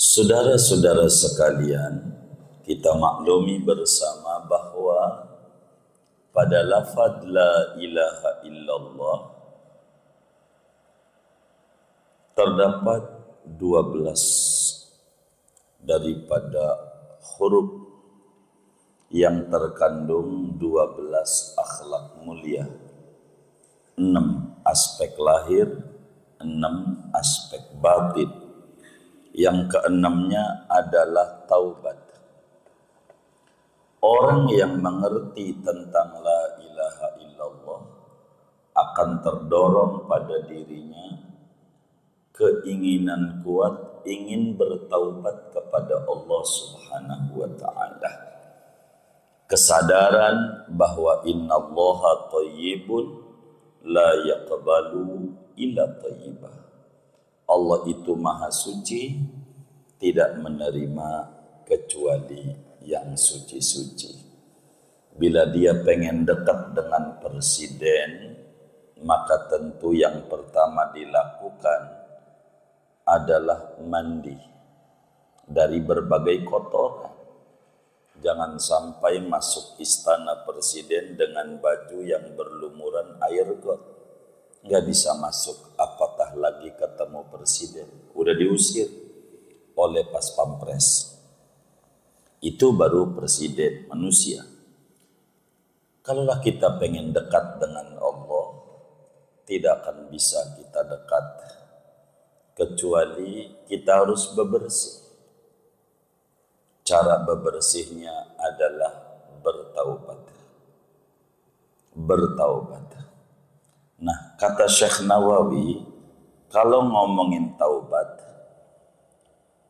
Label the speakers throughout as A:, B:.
A: Saudara-saudara sekalian, kita maklumi bersama bahwa pada lafaz la ilaha illallah terdapat 12 daripada huruf yang terkandung 12 akhlak mulia, 6 aspek lahir, 6 aspek batin. Yang keenamnya adalah taubat. Orang yang mengerti tentang la ilaha illallah akan terdorong pada dirinya keinginan kuat ingin bertaubat kepada Allah Subhanahu wa taala. Kesadaran bahwa innallaha thayyibun la yaqbalu illa thayyibah. Allah itu maha suci, tidak menerima kecuali yang suci-suci. Bila dia pengen dekat dengan presiden, maka tentu yang pertama dilakukan adalah mandi dari berbagai kotoran. Jangan sampai masuk istana presiden dengan baju yang berlumuran air got. Nggak bisa masuk, apatah lagi ketemu presiden. Udah diusir oleh pas pampres. Itu baru presiden manusia. Kalaulah kita pengen dekat dengan Allah, tidak akan bisa kita dekat kecuali kita harus bebersih. Cara bebersihnya adalah bertaubat. Bertaubat. Nah, kata Syekh Nawawi, kalau ngomongin taubat,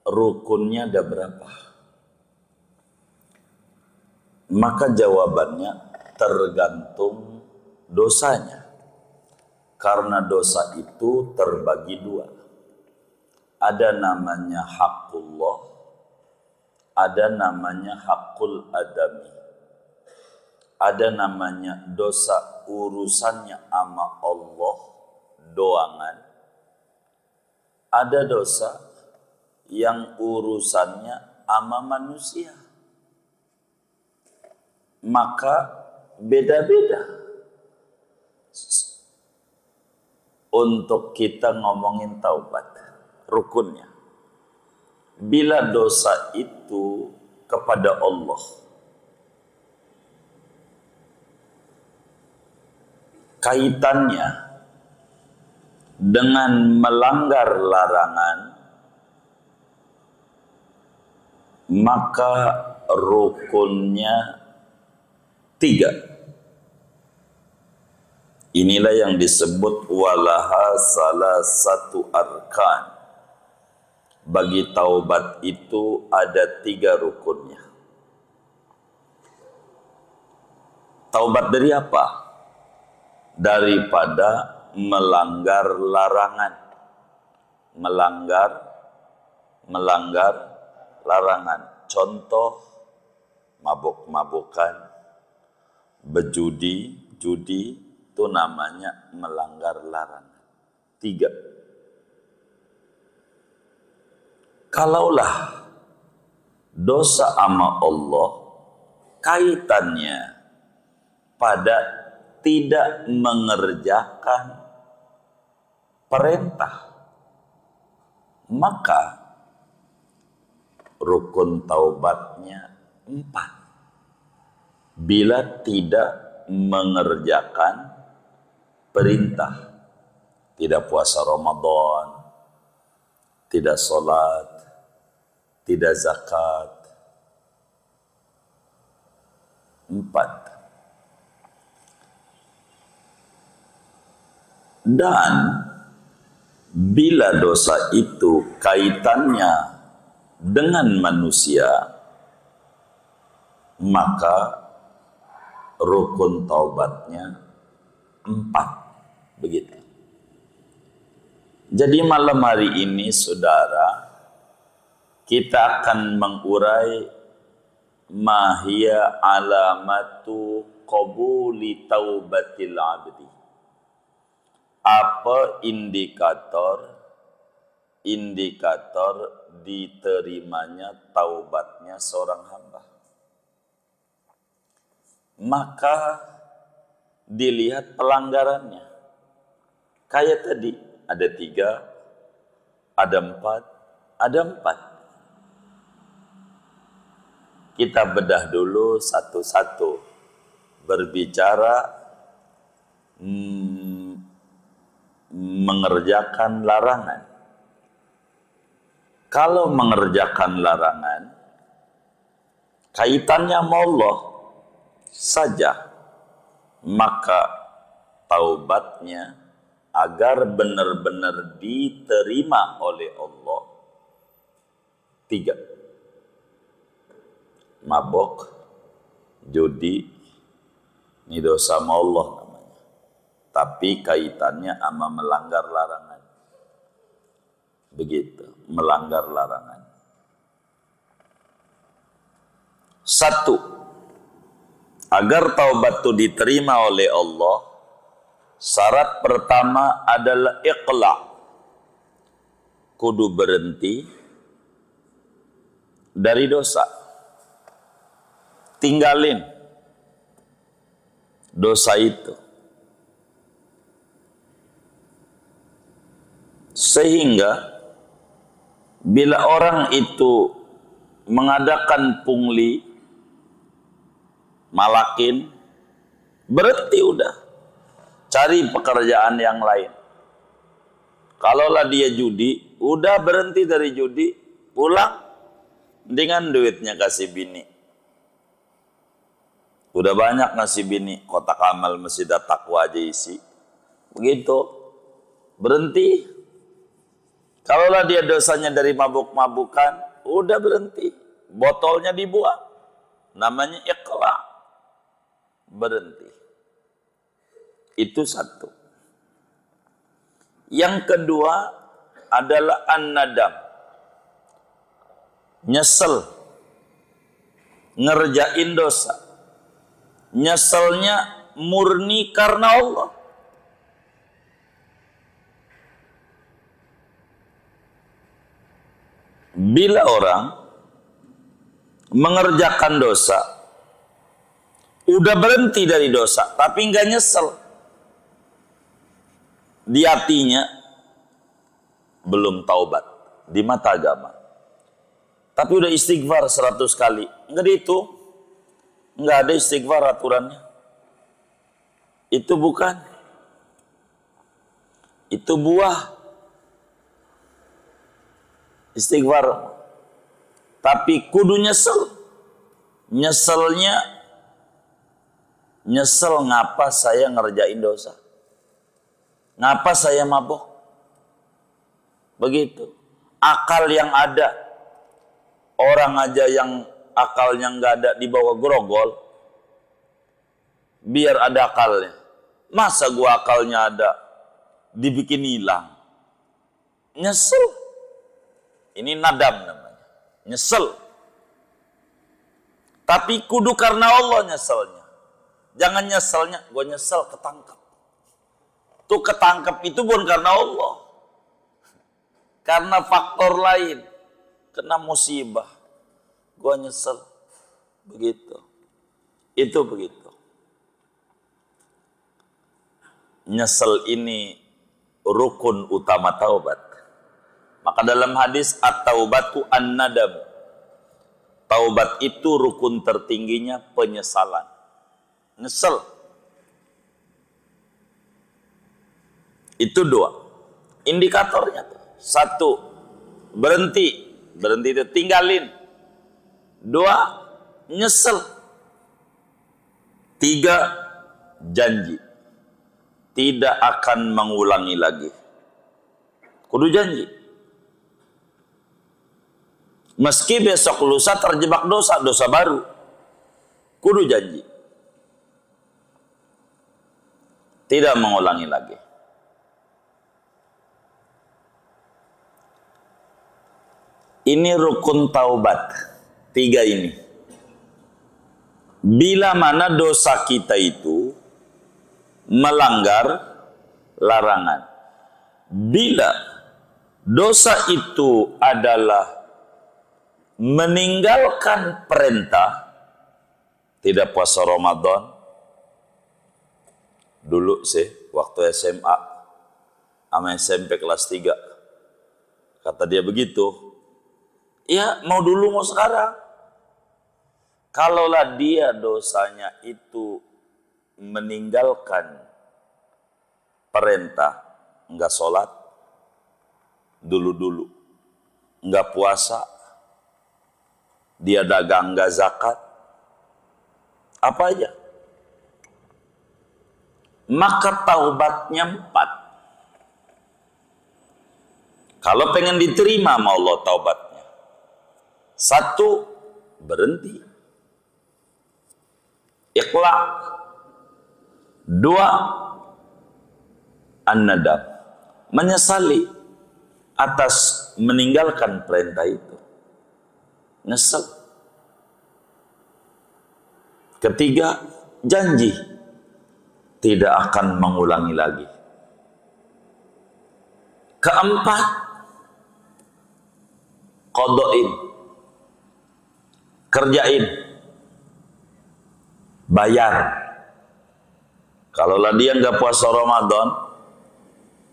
A: rukunnya ada berapa? Maka jawabannya tergantung dosanya. Karena dosa itu terbagi dua. Ada namanya haqqullah, ada namanya haqqul adami. Ada namanya dosa urusannya sama Allah doangan. Ada dosa yang urusannya sama manusia. Maka beda-beda untuk kita ngomongin taubat, rukunnya. Bila dosa itu kepada Allah, kaitannya dengan melanggar larangan, maka rukunnya 3. Inilah yang disebut walaha salah satu arkan. Bagi taubat itu ada 3 rukunnya. Taubat dari apa? Daripada melanggar larangan. Melanggar larangan. Contoh, mabuk-mabukan, judi itu namanya melanggar larangan. 3. Kalaulah dosa sama Allah kaitannya pada tidak mengerjakan perintah, maka rukun taubatnya 4. Bila tidak mengerjakan perintah, tidak puasa Ramadan, tidak sholat, tidak zakat. 4. Dan bila dosa itu kaitannya dengan manusia, maka rukun taubatnya 4. Begitu. Jadi malam hari ini saudara, kita akan mengurai mahia alamatu qabuli taubatil abdi. Apa indikator indikator diterimanya taubatnya seorang hamba. Maka dilihat pelanggarannya. Kayak tadi, ada 3, ada 4, ada 4. Kita bedah dulu satu-satu. Berbicara mengerjakan larangan. Kalau mengerjakan larangan, kaitannya sama Allah saja, maka taubatnya agar benar-benar diterima oleh Allah 3. Mabok, judi, ini dosa sama Allah namanya. Tapi kaitannya sama melanggar larangan. Begitu, melanggar larangan. 1. Agar taubat itu diterima oleh Allah, syarat pertama adalah iqla'. Kudu berhenti dari dosa. Tinggalin dosa itu. Sehingga bila orang itu mengadakan pungli, malakin, berhenti udah. Cari pekerjaan yang lain. Kalaulah dia judi, udah berhenti dari judi, pulang dengan duitnya kasih bini. Udah banyak ngasih bini, kotak amal masjid taqwa aja isi. Begitu. Berhenti. Kalaulah dia dosanya dari mabuk-mabukan, udah berhenti. Botolnya dibuang. Namanya iqla'. Berhenti. Itu 1. Yang kedua adalah an-nadam. Nyesel. Ngerjain dosa. Nyeselnya murni karena Allah. Bila orang mengerjakan dosa, udah berhenti dari dosa, tapi nggak nyesel, di hatinya belum taubat di mata agama. Tapi udah istighfar 100 kali, nggak itu, nggak ada istighfar aturannya. Itu bukan, itu buah istighfar. Tapi kudu nyesel. Nyeselnya, nyesel ngapa saya ngerjain dosa, ngapa saya mabuk. Begitu. Akal yang ada, orang aja yang akalnya nggak ada dibawa grogol, biar ada akalnya. Masa gua akalnya ada dibikin hilang? Nyesel. Ini nadam namanya. Nyesel. Tapi kudu karena Allah nyeselnya. Jangan nyeselnya, gue nyesel ketangkep. Tuh ketangkep itu bukan karena Allah. Karena faktor lain. Kena musibah. Gue nyesel. Begitu. Itu begitu. Nyesel ini rukun utama taubat. Maka dalam hadis at-taubatu an-nadam. Taubat itu rukun tertingginya penyesalan. Nyesel. Itu 2. Indikatornya. 1. Berhenti. Berhenti itu tinggalin. 2. Nyesel. 3. Janji. Tidak akan mengulangi lagi. Kudu janji. Meski besok lusa terjebak dosa, dosa baru, kudu janji. Tidak mengulangi lagi. Ini rukun taubat. 3 ini. Bila mana dosa kita itu melanggar larangan. Bila Dosa itu adalah meninggalkan perintah, tidak puasa Ramadan. Dulu sih, waktu SMA, sama SMP kelas 3, kata dia begitu. Ya, mau dulu mau sekarang. Kalaulah dia dosanya itu meninggalkan perintah, enggak sholat, dulu-dulu, enggak puasa, dia dagang enggak zakat, apa aja, maka taubatnya 4. Kalau pengen diterima sama Allah taubatnya, 1, berhenti, ikhlas. 2, an-nadam, menyesali atas meninggalkan perintah itu, nyesal. 3, janji tidak akan mengulangi lagi. 4, qodoin, kerjain, bayar. Kalaulah dia nggak puasa Ramadan,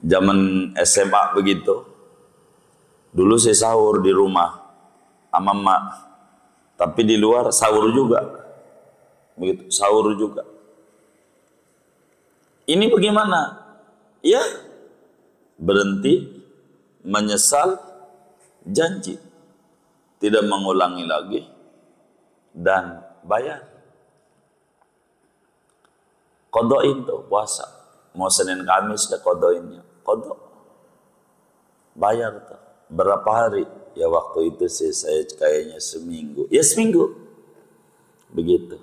A: zaman SMA begitu, dulu saya sahur di rumah sama emak, tapi di luar sahur juga, begitu, sahur juga. Ini bagaimana? Ya, berhenti, menyesal, janji tidak mengulangi lagi, dan bayar. Kodoin tuh puasa, mau Senin Kamis ke kodoinnya, kodok, bayar tuh. Berapa hari? Ya waktu itu sih saya kayaknya seminggu, ya seminggu, begitu.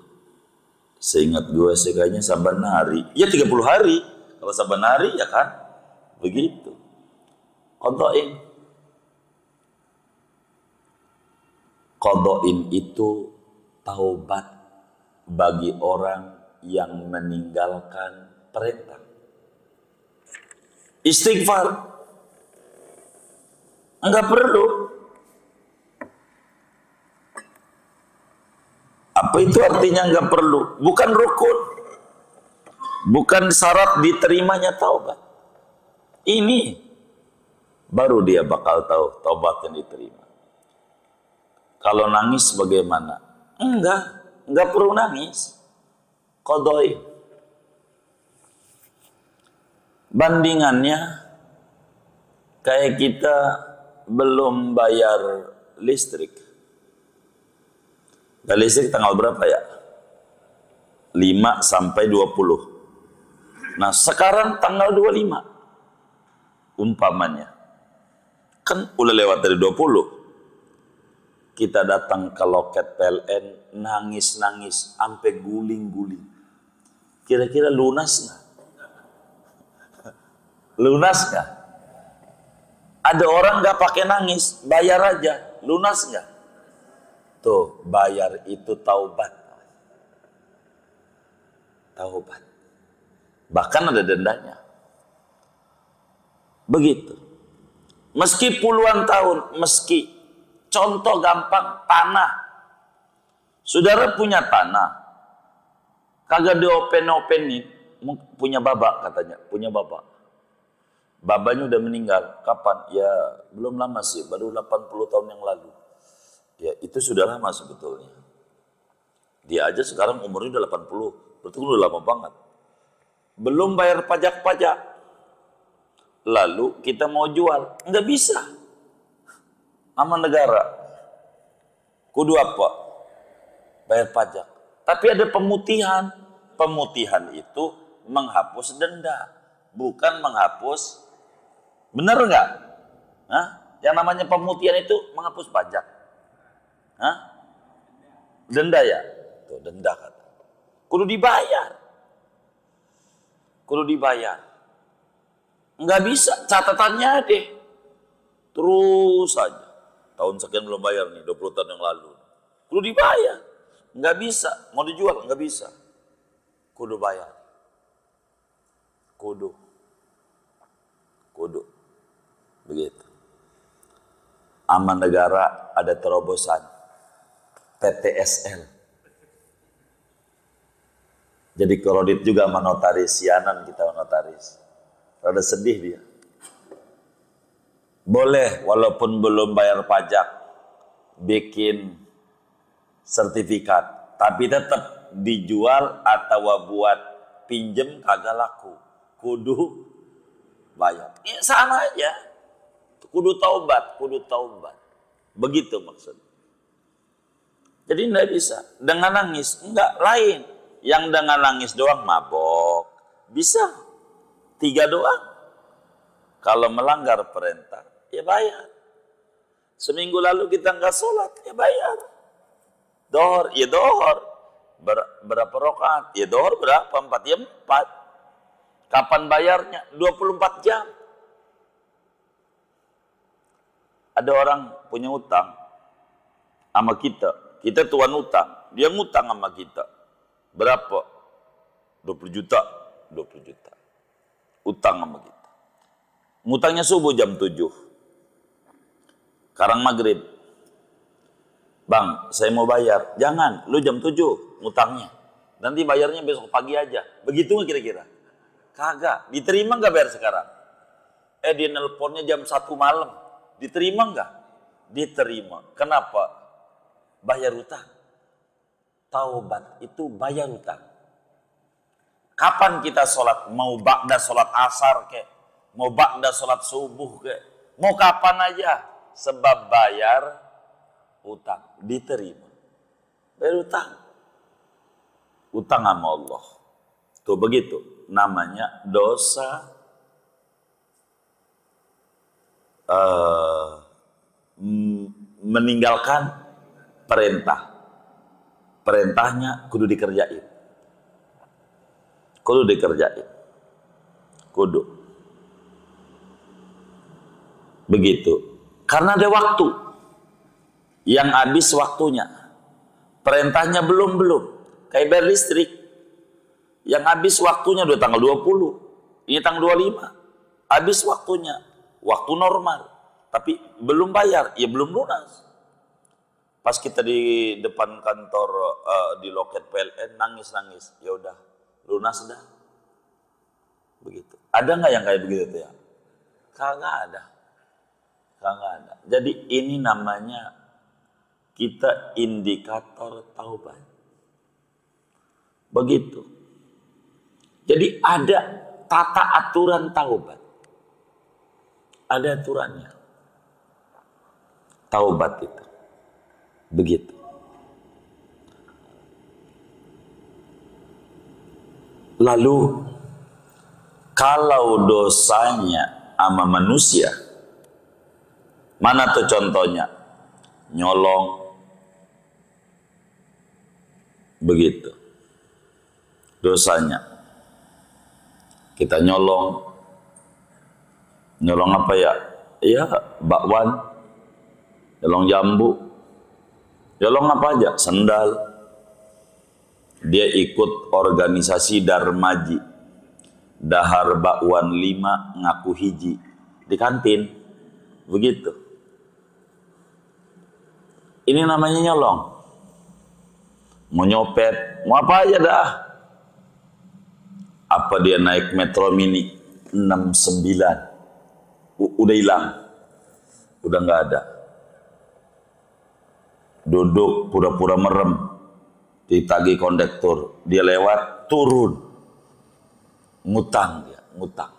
A: Seingat gue sih kayaknya saban hari, ya 30 hari. Kalau saban hari ya kan, begitu. Kodoin. Kodoin itu taubat bagi orang yang meninggalkan perintah. Istighfar enggak perlu. Apa itu artinya enggak perlu? Bukan rukun, bukan syarat diterimanya taubat. Ini baru dia bakal tahu taubat yang diterima. Kalau nangis bagaimana? Enggak perlu nangis. Qadai. Bandingannya kayak kita belum bayar listrik. Dan listrik tanggal berapa ya? 5 sampai 20. Nah, sekarang tanggal 25. Umpamanya. Kan udah lewat dari 20. Kita datang ke loket PLN, nangis-nangis, sampai guling-guling. Kira-kira lunas nggak? Lunas nggak? Ada orang nggak pakai nangis, bayar aja, lunas nggak? Tuh, bayar itu taubat. Taubat. Bahkan ada dendanya. Begitu. Meski puluhan tahun, meski. Contoh gampang, tanah. Saudara punya tanah. Kagak diopen-openin. Punya babak katanya, punya babak. Babanya udah meninggal. Kapan? Ya belum lama sih, baru 80 tahun yang lalu. Ya itu sudah lama sebetulnya. Dia aja sekarang umurnya udah 80. Berarti udah lama banget. Belum bayar pajak-pajak. Lalu kita mau jual. Nggak bisa. Sama negara. Kudu apa? Bayar pajak. Tapi ada pemutihan. Pemutihan itu menghapus denda. Bukan menghapus. Benar nggak? Hah? Yang namanya pemutihan itu menghapus pajak. Hah? Denda ya? Tuh, denda kata. Kudu dibayar. Kudu dibayar. Nggak bisa, catatannya deh. Terus saja. Tahun sekian belum bayar nih, 20 tahun yang lalu. Kudu dibayar. Nggak bisa, mau dijual nggak bisa. Kudu bayar. Kudu. Begitu. Sama negara ada terobosan PTSL. Jadi kredit juga sama notaris, sianan kita notaris. Rada sedih dia. Boleh walaupun belum bayar pajak bikin sertifikat, tapi tetap dijual atau buat pinjem kagak laku. Kudu bayar. Ya sama aja. Kudu taubat. Begitu maksudnya. Jadi enggak bisa dengan nangis, enggak lain. Yang dengan nangis doang mabok. Bisa 3 doang. Kalau melanggar perintah, ya bayar. Seminggu lalu kita enggak sholat, ya bayar. Dohor, ya dohor. Berapa rakaat? Ya dohor berapa? 4, ya 4. Kapan bayarnya? 24 jam. Ada orang punya utang sama kita. Kita tuan utang. Dia ngutang sama kita. Berapa? 20 juta. 20 juta. Utang sama kita. Ngutangnya subuh jam 7. Sekarang maghrib. Bang, saya mau bayar. Jangan, lu jam 7 ngutangnya. Nanti bayarnya besok pagi aja. Begitu nggak kira-kira? Kagak. Diterima nggak bayar sekarang? Dia nelponnya jam 1 malam. Diterima nggak? Diterima. Kenapa? Bayar utang. Taubat itu bayar utang. Kapan kita sholat? Mau ba'da sholat asar kek? Mau ba'da sholat subuh kek? Mau kapan aja? Sebab bayar utang. Diterima. Bayar utang. Utang sama Allah. Tuh begitu. Namanya dosa meninggalkan perintah. Perintahnya kudu dikerjain. Kudu dikerjain. Kudu. Begitu. Karena ada waktu. Yang habis waktunya. Perintahnya belum. Kayak bayar listrik. Yang habis waktunya udah tanggal 20. Ini tanggal 25. Habis waktunya. Waktu normal, tapi belum bayar, ya belum lunas. Pas kita di depan kantor di loket PLN nangis, ya udah lunas dah. Begitu. Ada nggak yang kayak begitu tuh ya? Kagak ada. Jadi ini namanya kita indikator taubat. Begitu. Jadi ada tata aturan taubat. Ada aturannya. Taubat itu. Begitu. Lalu, kalau dosanya sama manusia, mana tuh contohnya? Nyolong. Begitu. Dosanya. Kita nyolong. Nyolong apa ya? Ya, bakwan, nyolong jambu, nyolong apa aja? Sendal. Dia ikut organisasi Darmaji. Dahar bakwan 5, ngaku hiji. Di kantin. Begitu. Ini namanya nyolong. Mau nyopet, mau apa aja dah. Apa dia naik Metro Mini 69? Udah hilang, udah nggak ada. Duduk pura-pura merem, ditagih kondektur, dia lewat turun, ngutang dia, ngutang.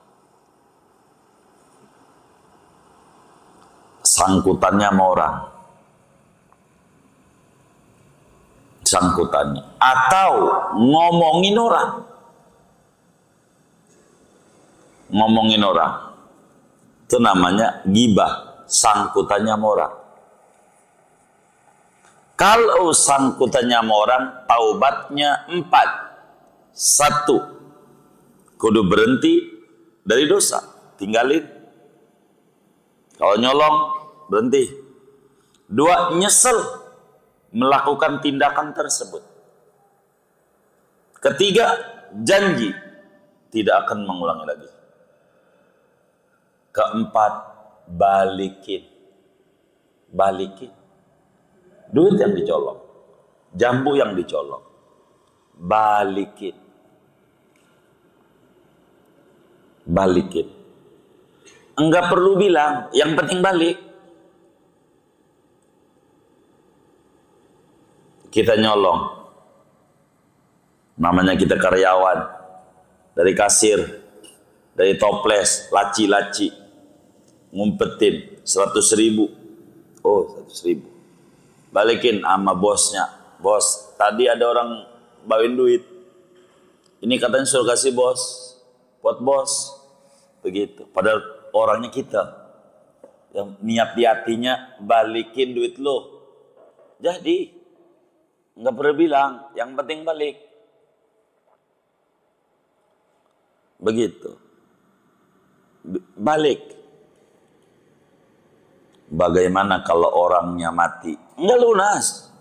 A: Sangkutannya sama orang, sangkutannya, atau ngomongin orang. Itu namanya gibah, sangkutannya sama orang. Kalau sangkutannya sama orang, taubatnya 4. 1, kudu berhenti dari dosa, tinggalin. Kalau nyolong, berhenti. 2, nyesel melakukan tindakan tersebut. 3, janji tidak akan mengulangi lagi. 4, balikin. balikin. Duit yang dicolong, jambu yang dicolong, balikin. Balikin. Enggak perlu bilang, yang penting balik. Kita nyolong, namanya kita karyawan, dari kasir, dari toples, laci-laci, ngumpetin 100.000. Oh, 100.000. Balikin sama bosnya. Bos, tadi ada orang bawain duit. Ini katanya suruh kasih bos, buat bos. Begitu. Padahal orangnya kita. Yang niat di hatinya, balikin duit lo. Jadi, nggak perlu bilang, yang penting balik. Begitu. Balik. Bagaimana kalau orangnya mati? Enggak lunas.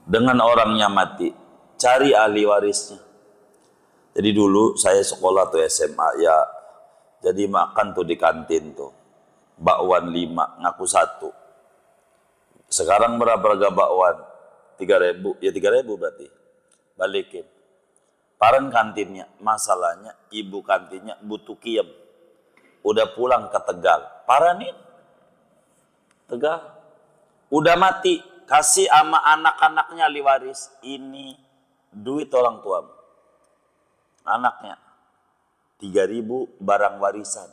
A: Dengan orangnya mati, cari ahli warisnya. Jadi dulu saya sekolah tuh SMA ya, jadi makan tuh di kantin tuh. Bakwan 5, ngaku 1. Sekarang berapa harga bakwan? 3.000, ya 3.000 berarti. Balikin. Paren kantinnya, masalahnya ibu kantinnya butuh kiem. Udah pulang ke Tegal, paranin. Tegal. Udah mati, kasih sama anak-anaknya ahli waris. Ini duit orang tua. Anaknya 3.000 barang warisan.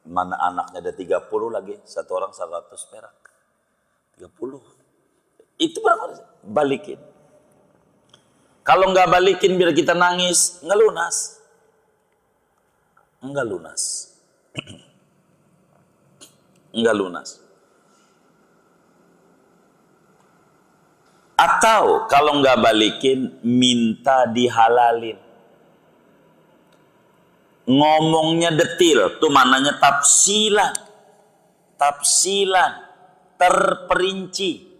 A: Mana anaknya ada 30 lagi, satu orang 100 perak. 30. Itu barang warisan. Balikin. Kalau nggak balikin biar kita nangis, nggak lunas. Nggak lunas. Nggak lunas. Atau kalau nggak balikin, minta dihalalin. Ngomongnya detil, tuh mananya tafsilan. Tafsilan, terperinci.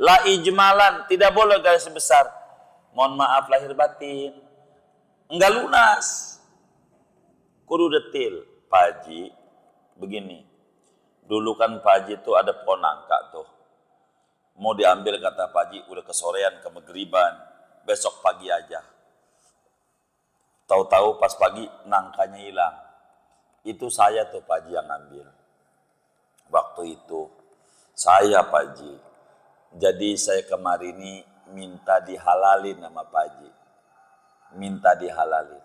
A: La ijmalan, tidak boleh garis besar. Mohon maaf lahir batin. Enggak lunas. Kudu detil. Pak Haji, begini. Dulu kan Pak Haji itu ada pohon nangka tuh. Mau diambil kata Pak Haji, udah kesorean, kemegriban. Besok pagi aja. Tahu-tahu pas pagi nangkanya hilang. Itu saya tuh Pak Haji yang ngambil. Waktu itu saya Pak Haji. Jadi saya kemarin ini minta dihalalin sama Pak Haji. Minta dihalalin.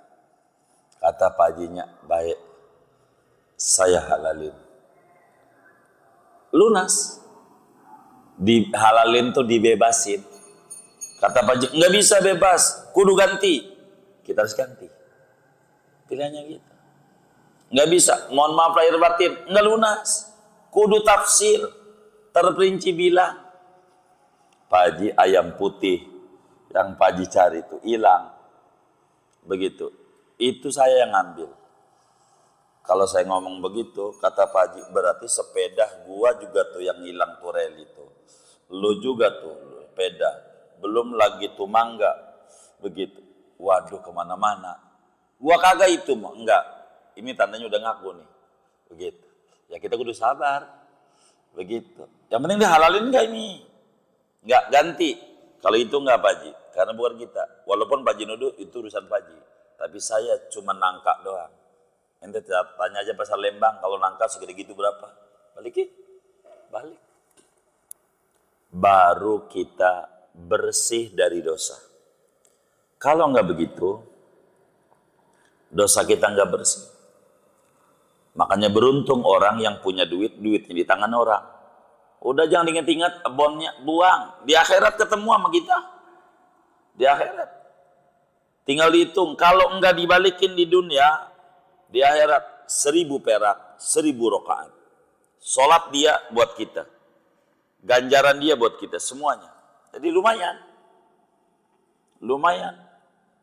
A: Kata Pak Hajinya, baik. Saya halalin. Lunas. Dihalalin tuh dibebasin. Kata Pak Haji, nggak bisa bebas. Kudu ganti. Kita harus ganti. Pilihannya gitu. Nggak bisa. Mohon maaf lahir batin. Nggak lunas. Kudu tafsir. Terperinci bilang. Pak Haji, ayam putih yang Pak Haji cari itu hilang. Begitu. Itu saya yang ambil. Kalau saya ngomong begitu, kata Pak Haji, berarti sepeda gua juga tuh yang hilang tuh rel itu. Lu juga tuh, sepeda. Belum lagi tuh mangga. Begitu. Waduh, kemana-mana. Gua kagak itu, mah. Enggak. Ini tandanya udah ngaku nih. Begitu. Ya kita kudu sabar. Begitu. Yang penting dihalalin enggak ini? Enggak, ganti. Kalau itu enggak Pak Haji. Karena bukan kita. Walaupun Pak Haji nuduh, itu urusan Pak Haji. Tapi saya cuma nangka doang. Ente tanya aja pasar Lembang, kalau nangka segede gitu berapa? Balikin. Balik. Baru kita bersih dari dosa. Kalau enggak begitu, dosa kita enggak bersih. Makanya beruntung orang yang punya duit, duitnya di tangan orang. Udah jangan ingat-ingat bonnya, buang. Di akhirat ketemu sama kita. Di akhirat. Tinggal dihitung, kalau enggak dibalikin di dunia, di akhirat 1.000 perak, 1.000 rakaat. Sholat dia buat kita. Ganjaran dia buat kita, semuanya. Jadi lumayan. Lumayan.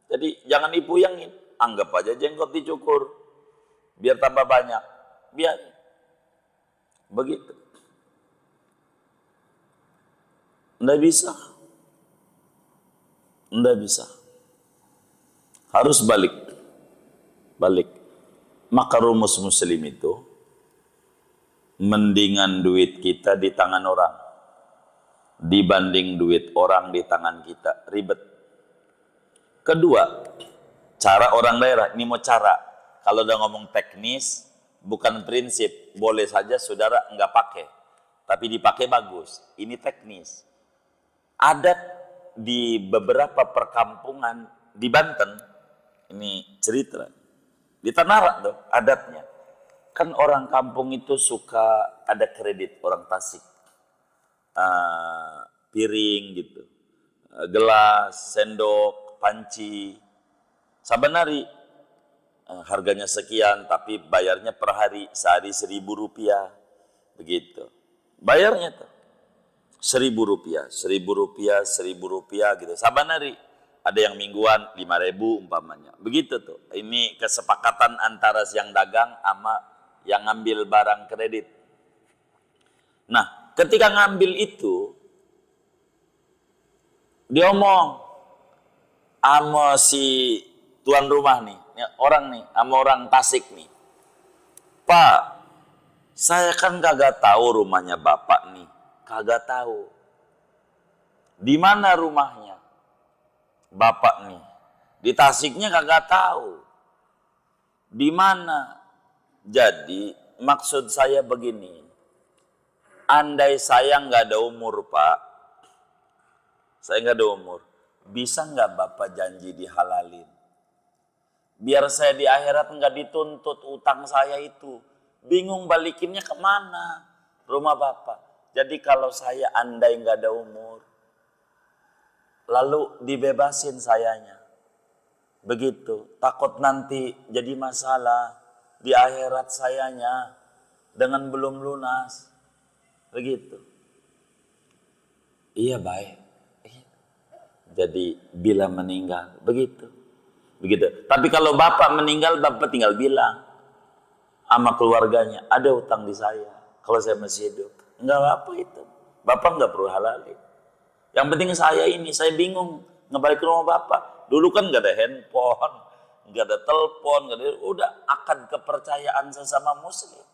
A: Jadi jangan dipuyangin. Anggap aja jenggot dicukur. Biar tambah banyak. Biar. Begitu. Nggak bisa. Nggak bisa. Harus balik. Balik. Maka rumus muslim itu, Mendingan duit kita di tangan orang dibanding duit orang di tangan kita. Ribet. Kedua, cara orang daerah. Ini mau cara. Kalau udah ngomong teknis, bukan prinsip. Boleh saja saudara nggak pakai. Tapi dipakai bagus. Ini teknis. Adat di beberapa perkampungan di Banten, ini cerita. Di Tanara tuh adatnya. Kan orang kampung itu suka ada kredit, orang Tasik. Piring gitu. Gelas, sendok, panci. Sabanari harganya sekian, tapi bayarnya per hari, sehari Rp1.000. Begitu. Bayarnya tuh Rp1.000, Rp1.000, Rp1.000 gitu. Sabanari. Ada yang mingguan 5.000 umpamanya. Begitu tuh. Ini kesepakatan antara yang dagang sama yang ngambil barang kredit. Nah, ketika ngambil itu, dia ngomong sama si tuan rumah nih, orang nih, sama orang Tasik nih. Pak, saya kan kagak tahu rumahnya bapak nih. Kagak tahu. Di mana rumahnya bapak nih? Di Tasiknya kagak tahu. Di mana? Jadi maksud saya begini. Andai saya nggak ada umur, Pak. Saya nggak ada umur. Bisa nggak bapak janji dihalalin? Biar saya di akhirat nggak dituntut utang saya itu. Bingung balikinnya kemana? Rumah bapak. Jadi kalau saya andai nggak ada umur, lalu dibebasin sayanya. Begitu. Takut nanti jadi masalah di akhirat sayanya dengan belum lunas. Begitu. Iya baik. Jadi bila meninggal. Begitu. Begitu. Tapi kalau bapak meninggal, bapak tinggal bilang sama keluarganya, ada utang di saya. Kalau saya masih hidup. Enggak apa-apa itu. Bapak enggak perlu halalin. Yang penting saya ini, saya bingung ngebalik ke rumah bapak. Dulu kan nggak ada handphone, nggak ada telepon, udah akad kepercayaan sesama muslim.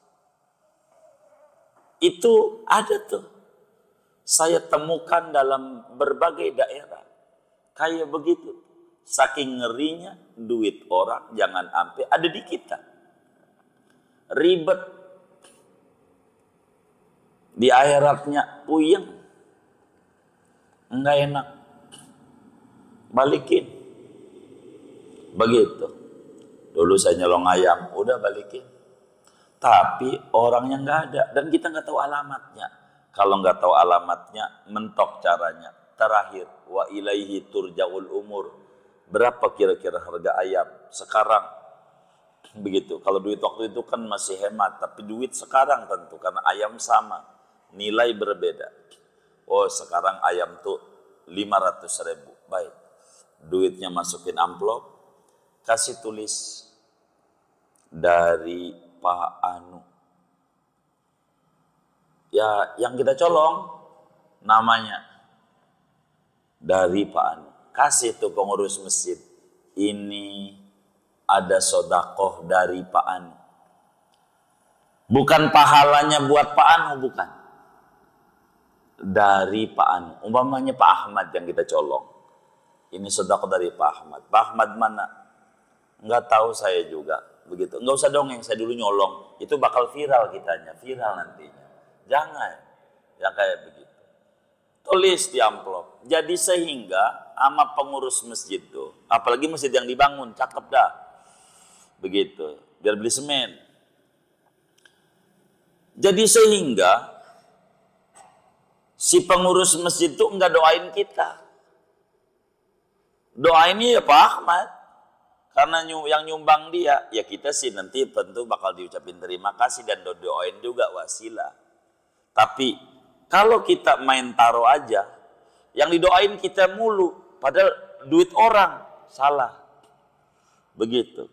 A: Itu ada tuh. Saya temukan dalam berbagai daerah. Kayak begitu. Saking ngerinya duit orang jangan sampai ada di kita. Ribet. Di akhiratnya puyeng. Enggak enak. Balikin. Begitu. Dulu saya nyolong ayam, udah balikin. Tapi orangnya nggak ada dan kita nggak tahu alamatnya. Kalau nggak tahu alamatnya, mentok caranya. Terakhir, wa ilaihi turja'ul umur. Berapa kira-kira harga ayam sekarang? Begitu. Kalau duit waktu itu kan masih hemat, tapi duit sekarang tentu karena ayam sama, nilai berbeda. Oh, sekarang ayam tuh 500.000. Baik. Duitnya masukin amplop, kasih tulis dari Pak Anu. Ya, yang kita colong namanya dari Pak Anu. Kasih tuh pengurus masjid. Ini ada sodakoh dari Pak Anu. Bukan pahalanya buat Pak Anu, bukan. Dari Pak Anu. Umpamanya Pak Ahmad yang kita colong. Ini sodakoh dari Pak Ahmad. Pak Ahmad mana? Enggak tahu saya juga. Begitu. Enggak usah dongeng, saya dulu nyolong. Itu bakal viral kitanya, viral nantinya. Jangan. Yang kayak begitu. Tulis di amplop. Jadi sehingga sama pengurus masjid tuh, apalagi masjid yang dibangun, cakep dah. Begitu. Biar beli semen. Jadi sehingga si pengurus masjid tuh enggak doain kita. Doainnya ya Pak Ahmad. Karena yang nyumbang dia, ya kita sih nanti tentu bakal diucapin terima kasih dan doain juga wasilah. Tapi kalau kita main taruh aja, yang didoain kita mulu, padahal duit orang, salah. Begitu.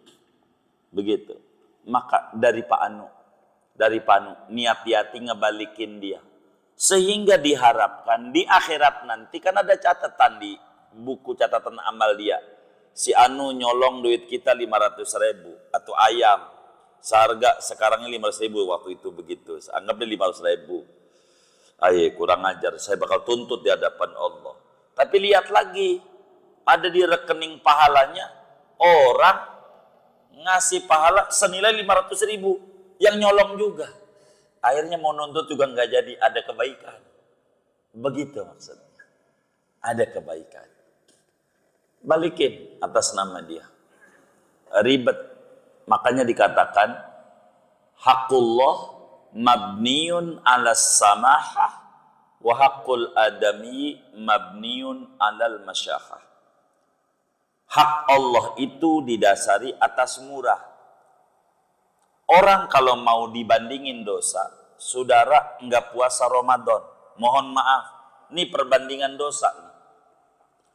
A: Begitu. Maka dari Pak Anu, niat hati ngebalikin dia. Sehingga diharapkan di akhirat nanti, kan ada catatan di buku catatan amal dia. Si Anu nyolong duit kita 500.000 atau ayam. seharga sekarangnya 500.000 waktu itu begitu. Anggapnya 500.000. Ayo kurang ajar, saya bakal tuntut di hadapan Allah. Tapi lihat lagi, ada di rekening pahalanya orang ngasih pahala senilai 500.000 yang nyolong juga. Akhirnya mau nuntut juga nggak jadi, ada kebaikan. Begitu maksudnya. Ada kebaikan. Balikin atas nama dia. Ribet. Makanya dikatakan haqqullah mabniun ala samahah wa haqqul adami mabniun alal masyahah. Hak Allah itu didasari atas murah. Orang kalau mau dibandingin dosa, saudara enggak puasa Ramadan, mohon maaf, ini perbandingan dosa nih.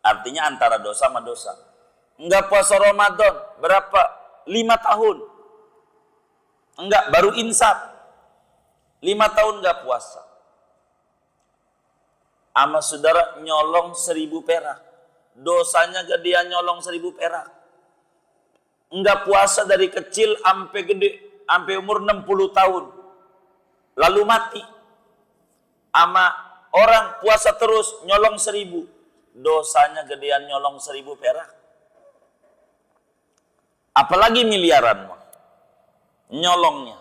A: Artinya antara dosa sama dosa. Enggak puasa Ramadan, berapa? 5 tahun. Enggak, baru insaf. 5 tahun enggak puasa. Sama saudara nyolong 1.000 perak. Dosanya gedean nyolong 1.000 perak. Enggak puasa dari kecil sampai gede, sampai umur 60 tahun. Lalu mati. Sama orang puasa terus nyolong 1.000. Dosanya gedean nyolong 1.000 perak. Apalagi miliaran nyolongnya.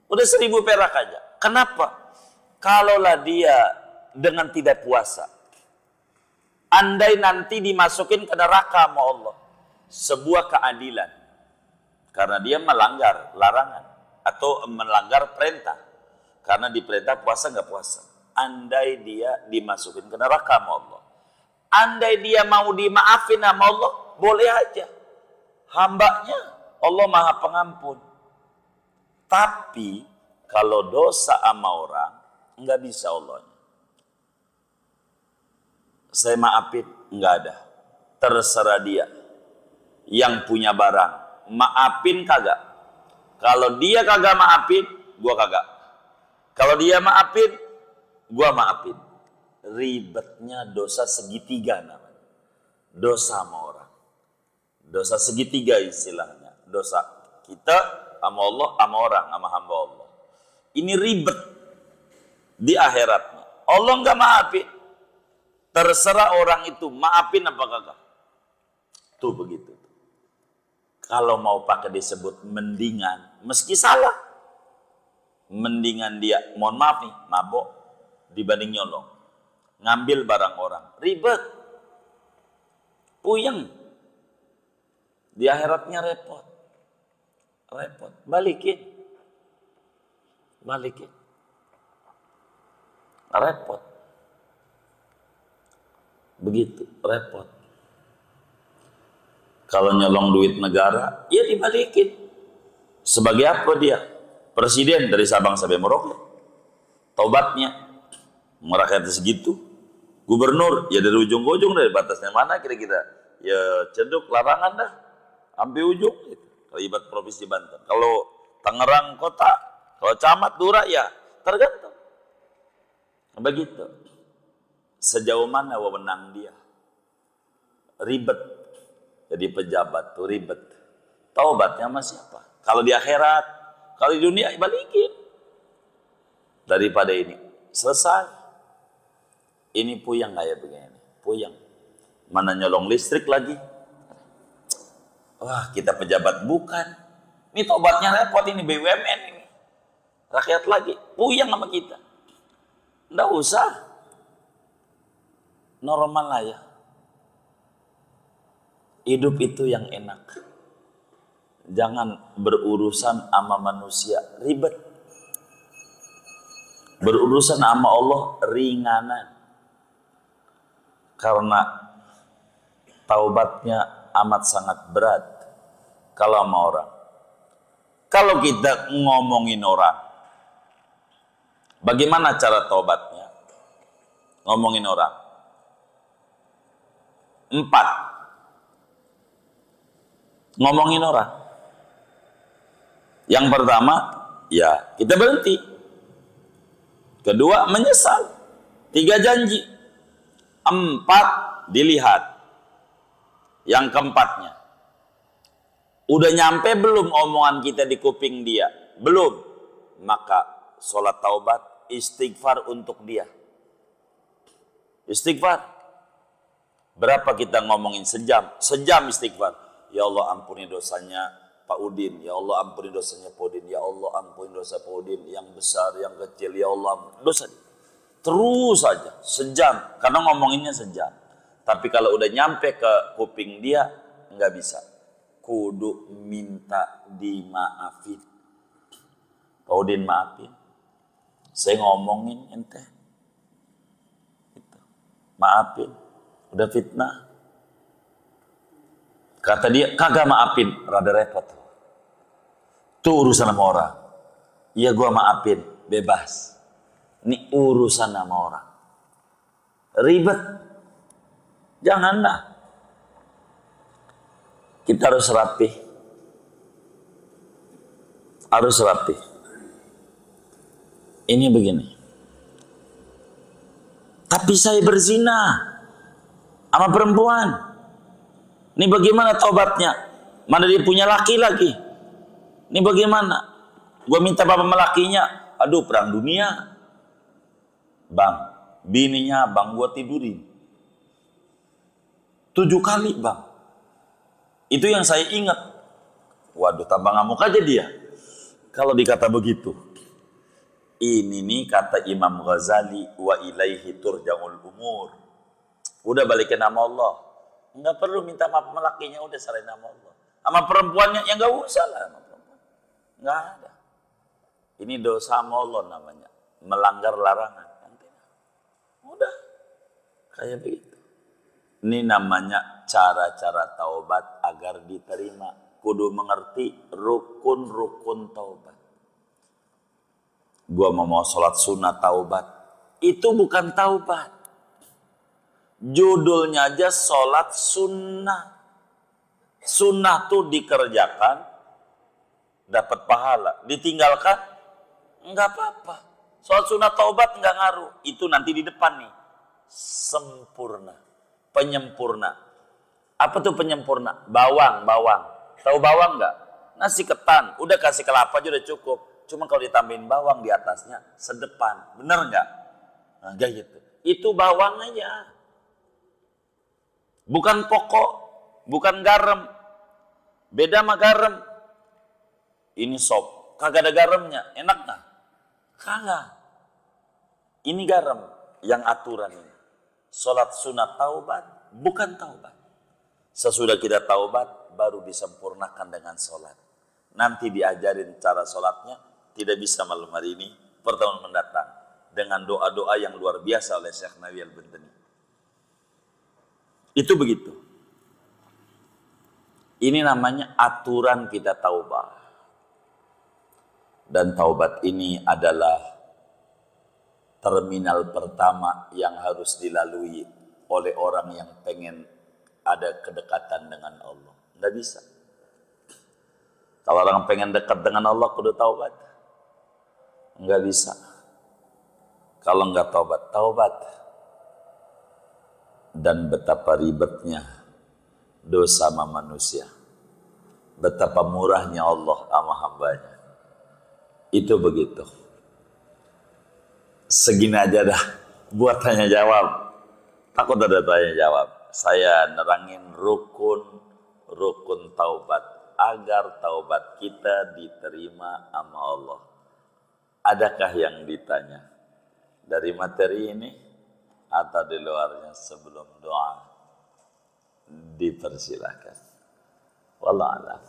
A: Udah 1.000 perak aja. Kenapa? Kalaulah dia dengan tidak puasa, andai nanti dimasukin ke neraka sama Allah, sebuah keadilan. Karena dia melanggar larangan atau melanggar perintah. Karena diperintah puasa nggak puasa. Andai dia dimasukin ke neraka sama Allah. Andai dia mau dimaafin sama Allah, boleh aja. Hambanya Allah Maha Pengampun. Tapi kalau dosa sama orang, nggak bisa Allahnya. Saya maafin, nggak ada. Terserah dia. Yang punya barang, maafin kagak. Kalau dia kagak maafin, gua kagak. Kalau dia maafin, gua maafin. Ribetnya dosa segitiga namanya. Dosa sama orang. Dosa segitiga istilahnya. Dosa kita sama Allah, sama orang, sama hamba Allah. Ini ribet di akhiratnya. Allah nggak maafin. Terserah orang itu maafin apa kagak. Tuh begitu. Kalau mau pakai disebut mendingan, meski salah, mendingan dia, mohon maaf nih, mabok dibanding nyolong, ngambil barang orang, ribet, puyeng, di akhiratnya repot, balikin, repot, begitu, repot. Kalau nyolong duit negara, ya dibalikin. Sebagai apa dia? Presiden dari Sabang sampai Merauke. Tobatnya merakyat segitu. Gubernur ya dari ujung ke ujung, dari batasnya mana kira-kira? Ya ceduk larangan dah. Sampai ujung gitu. Kalau ibarat provinsi Banten. Kalau Tangerang kota, kalau camat Dura ya tergantung. Begitu. Sejauh mana wewenang dia? Ribet. Jadi pejabat tuh ribet. Taubatnya sama siapa? Kalau di akhirat, kalau di dunia balikin. Daripada ini selesai. Ini puyeng kayak begini, puyeng. Mana nyolong listrik lagi? Wah, kita pejabat bukan. Ini taubatnya repot, ini BUMN ini. Rakyat lagi, puyeng sama kita. Nggak usah. Normal lah ya. Hidup itu yang enak. Jangan berurusan sama manusia ribet. Berurusan sama Allah ringanan. Karena taubatnya amat sangat berat kalau sama orang. Kalau kita ngomongin orang, bagaimana cara taubatnya? Ngomongin orang. 4. Ngomongin orang. Yang pertama, ya kita berhenti. Kedua, menyesal. 3, janji. 4, dilihat. Yang keempatnya, Udah nyampe belum omongan kita di kuping dia? Belum. Maka sholat taubat, istighfar untuk dia. Istighfar. Berapa kita ngomongin? Sejam. Sejam istighfar. Ya Allah ampuni dosanya Pak Udin. Ya Allah ampuni dosanya Pak Udin. Ya Allah ampuni dosa Pak Udin. Yang besar, yang kecil. Ya Allah dosa. Terus saja. Sejam. Karena ngomonginnya sejam. Tapi kalau udah nyampe ke kuping dia, nggak bisa. Kudu minta dimaafin. Pak Udin maafin. Saya ngomongin ente. Gitu. Maafin. Udah fitnah. Kata dia, kagak maafin. Rada repot. Tuh urusan sama orang. Iya gua maafin. Bebas. Ini urusan sama orang. Ribet. Janganlah. Kita harus rapi. Harus rapi. Ini begini. Tapi saya berzina sama perempuan. Ini bagaimana taubatnya? Mana dia punya laki lagi? Ini bagaimana? Gua minta bapak melakinya. Aduh, perang dunia. Bang, bininya bang gua tidurin 7 kali bang. Itu yang saya ingat. Waduh, tambah ngamuk aja dia. Kalau dikata begitu. Ini nih kata Imam Ghazali, wa ilaihi turja'ul umur. Udah balikin nama Allah. Enggak perlu minta maaf melakinya, udah serahin nama Allah. Sama perempuannya, ya enggak usah lah sama perempuan. Enggak ada. Ini dosa sama Allah namanya. Melanggar larangan. Udah. Kayak begitu. Ini namanya cara-cara taubat agar diterima. Kudu mengerti rukun-rukun taubat. Gua mau sholat sunnah taubat. Itu bukan taubat. Judulnya aja sholat sunnah. Sunnah tuh dikerjakan, dapat pahala. Ditinggalkan, enggak apa-apa. Sholat sunnah taubat enggak ngaruh. Itu nanti di depan nih. Sempurna. Penyempurna. Apa tuh penyempurna? Bawang. Tahu bawang enggak? Nasi ketan. Udah kasih kelapa aja udah cukup. Cuma kalau ditambahin bawang di atasnya, sedepan. Bener nggak? Nah, kayak gitu. Itu bawang aja. Bukan pokok, bukan garam. Beda sama garam. Ini sop, kagak ada garamnya. Enak nggak? Kagak. Ini garam yang aturan ini. Sholat sunat taubat, bukan taubat. Sesudah kita taubat, baru disempurnakan dengan sholat. Nanti diajarin cara sholatnya, tidak bisa malam hari ini, pertemuan mendatang. Dengan doa-doa yang luar biasa oleh Syekh Nawawi Al-Bantani. Itu begitu. Ini namanya aturan kita taubat. Dan taubat ini adalah terminal pertama yang harus dilalui oleh orang yang pengen ada kedekatan dengan Allah. Nggak bisa. Kalau orang pengen dekat dengan Allah, kudu taubat. Nggak bisa. Kalau nggak taubat. Dan betapa ribetnya dosa sama manusia. Betapa murahnya Allah sama hambanya. Itu begitu. Segini aja dah. Buat tanya jawab. Takut ada tanya jawab. Saya nerangin rukun taubat. Agar taubat kita diterima sama Allah. Adakah yang ditanya? Dari materi ini atau di luarnya sebelum doa? Dipersilakan. Wallahu a'lam.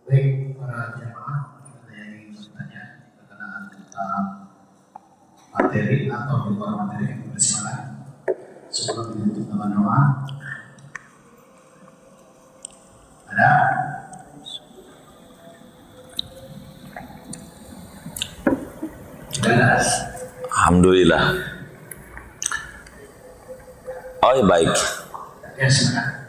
B: Baik, para jemaah, kita yang ingin bertanya berkenaan tentang materi atau di luar materi, bersilakan. Sebelum ditutup dengan doa. Ada? Jelas.
A: Alhamdulillah. Oh ya, baik.
B: Ya, silakan.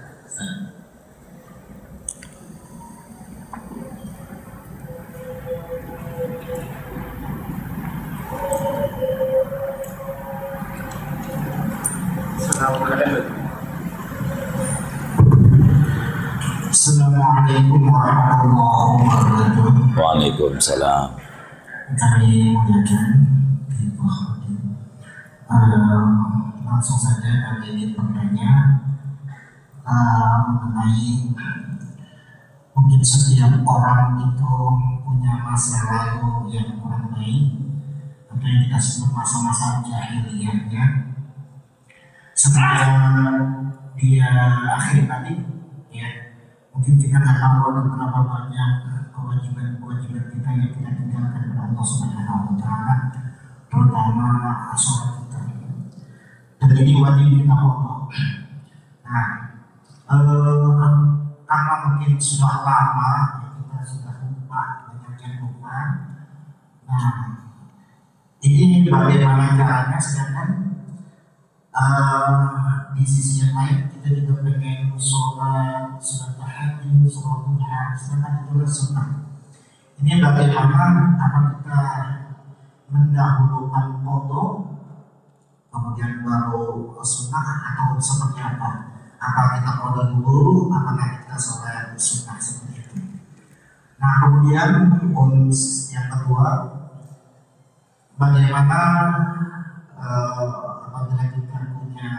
B: Assalamualaikum warahmatullahi wabarakatuh.
A: Waalaikumsalam.
B: Kami mengucapkan langsung saja kami ingin bertanya mengenai mungkin setiap orang itu punya masa lalu yang kurang baik atau yang kita sebut masa-masa jahiliyahnya. Setelah dia akhir tadi, ya mungkin kita nggak tahu ada berapa banyak kewajiban kita yang kita tinggalkan kepada Allah Subhanahu Wa Taala, terutama sholat kita. Dan ini wajib kita pokok. Nah, karena mungkin sudah lama ya, kita sudah lupa, banyak yang lupa. Nah, ini bagaimana caranya, sedangkan di sisi yang lain kita juga pengen sholat tahajud, sholat duha, sedangkan itu adalah sunnah. Ini bagaimana, apa kita mendahulukan qadha kemudian baru sunnah atau seperti apa? Apa kita qadha dulu, apakah kita sholat sunnah seperti itu? Nah, kemudian yang kedua, bagaimana apabila kita punya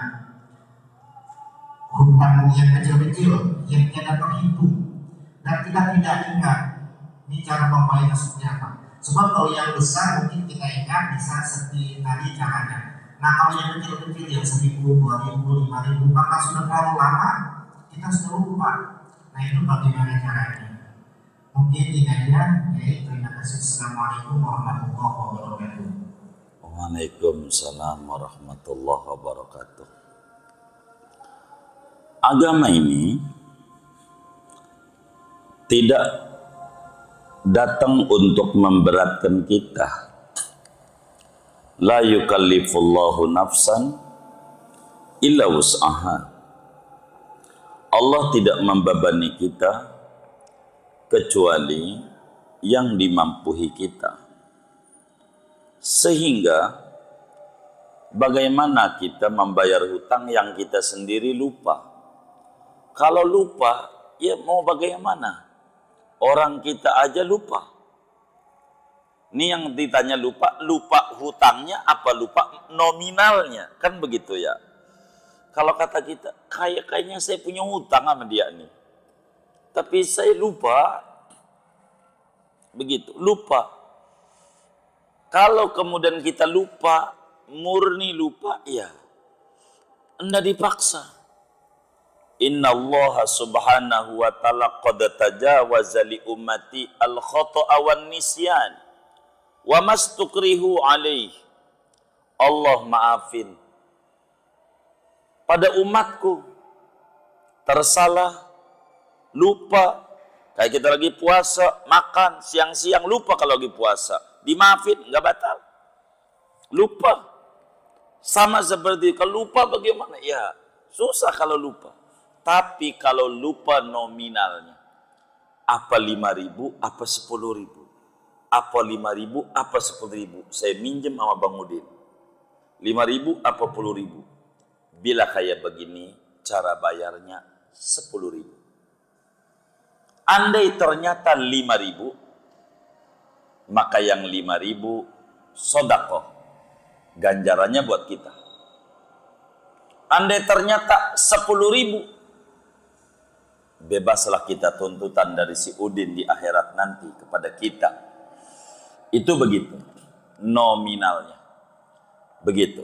B: hutang yang kecil-kecil yang tidak terhitung dan kita tidak ingat ini cara membayar seperti apa. Sebab kalau yang besar mungkin kita ingat bisa seperti tadi caranya. Nah, kalau yang kecil-kecil yang 1.000, 2.000, 5.000 karena sudah terlalu lama kita sudah lupa. Nah, itu bagaimana caranya? Mungkin ini aja. Terima kasih. Assalamualaikum warahmatullahi wabarakatuh.
A: Waalaikumsalam warahmatullahi wabarakatuh. Agama ini tidak datang untuk memberatkan kita. La yukallifullahu nafsan illa wus'aha. Allah tidak membebani kita kecuali yang dimampuhi kita. Sehingga bagaimana kita membayar hutang yang kita sendiri lupa? Kalau lupa, ya mau bagaimana? Orang kita aja lupa. Ini yang ditanya lupa hutangnya apa lupa nominalnya? Kan begitu ya. Kalau kata kita, kayaknya saya punya hutang sama dia nih. Tapi saya lupa. Begitu, lupa. Kalau kemudian kita lupa, murni lupa, ya anda dipaksa. Inna Allah subhanahu wa ta'ala qad tajawaza li ummati al-khata'a wan nisyan wa mastukrihu alaih. Allah maafin pada umatku tersalah, lupa. Kayak kita lagi puasa, makan siang-siang lupa kalau lagi puasa, dimaafin, nggak batal. Lupa. Sama seperti kalau lupa bagaimana? Ya susah kalau lupa. Tapi kalau lupa nominalnya, apa 5.000, apa 10.000, apa 5.000, apa 10.000. Saya minjem sama Bang Udin. 5.000, apa 10.000. Bila kayak begini, cara bayarnya 10.000. Andai ternyata 5.000, maka yang 5.000 sedekah, ganjarannya buat kita. Andai ternyata 10.000, bebaslah kita tuntutan dari si Udin di akhirat nanti kepada kita. Itu begitu nominalnya. Begitu.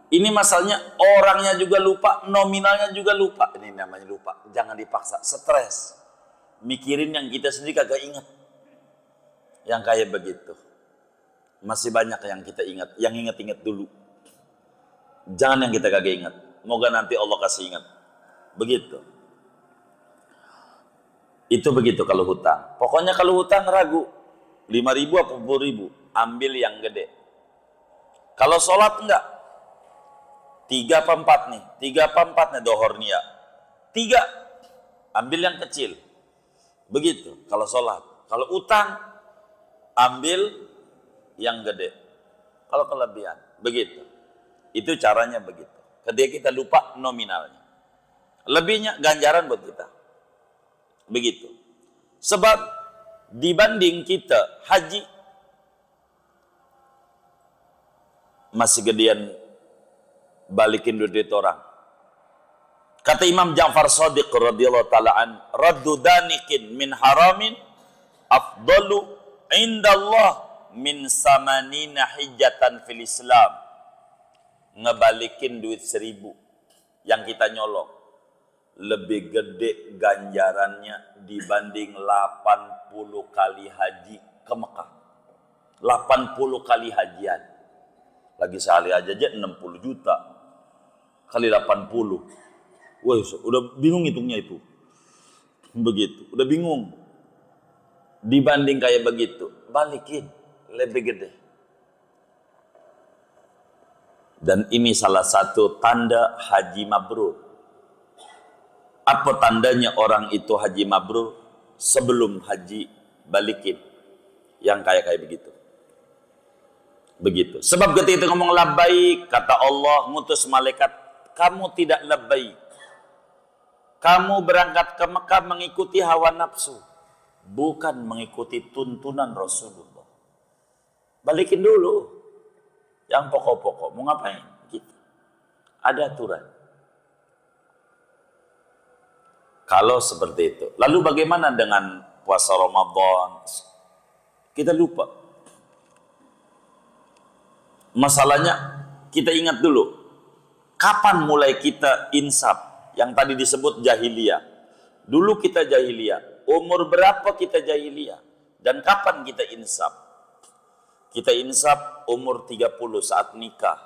A: Ini masalahnya orangnya juga lupa, nominalnya juga lupa. Ini namanya lupa. Jangan dipaksa, stres. Mikirin yang kita sendiri kagak ingat. Yang kayak begitu. Masih banyak yang kita ingat, yang ingat-ingat dulu. Jangan yang kita kagak ingat. Moga nanti Allah kasih ingat. Begitu. Itu begitu kalau hutang. Pokoknya kalau hutang ragu. 5.000 apa 10.000. Ambil yang gede. Kalau sholat enggak. 3 apa 4 nih. 3 apa 4 nih dohornya. 3. Ambil yang kecil. Begitu kalau sholat. Kalau utang. Ambil yang gede. Kalau kelebihan. Begitu. Itu caranya begitu. Ketika kita lupa nominalnya. Lebihnya ganjaran buat kita. Begitu. Sebab dibanding kita haji masih gedean balikin duit orang. Kata Imam Ja'far Shadiq radhiyallahu taala an, raddu danikin min haramin afdalu indallah min samanina hijjatan fil Islam. Ngebalikin duit 1000 yang kita nyolong lebih gede ganjarannya dibanding 80 kali haji ke Mekah. 80 kali hajian. Lagi sehari aja 60 juta kali 80. Wah, udah bingung hitungnya itu. Begitu, udah bingung. Dibanding kayak begitu, balikin lebih gede. Dan ini salah satu tanda haji mabrur. Apa tandanya orang itu haji mabrur? Sebelum haji balikin yang kayak begitu. Begitu. Sebab ketika ngomong labbaik, kata Allah ngutus malaikat, kamu tidak labbaik. Kamu berangkat ke Mekah mengikuti hawa nafsu, bukan mengikuti tuntunan Rasulullah. Balikin dulu yang pokok-pokok. Mau ngapain? Gitu. Ada aturan. Kalau seperti itu. Lalu bagaimana dengan puasa Ramadan? Kita lupa. Masalahnya kita ingat dulu. Kapan mulai kita insaf? Yang tadi disebut jahiliyah. Dulu kita jahiliyah. Umur berapa kita jahiliyah? Dan kapan kita insaf? Kita insaf umur 30 saat nikah.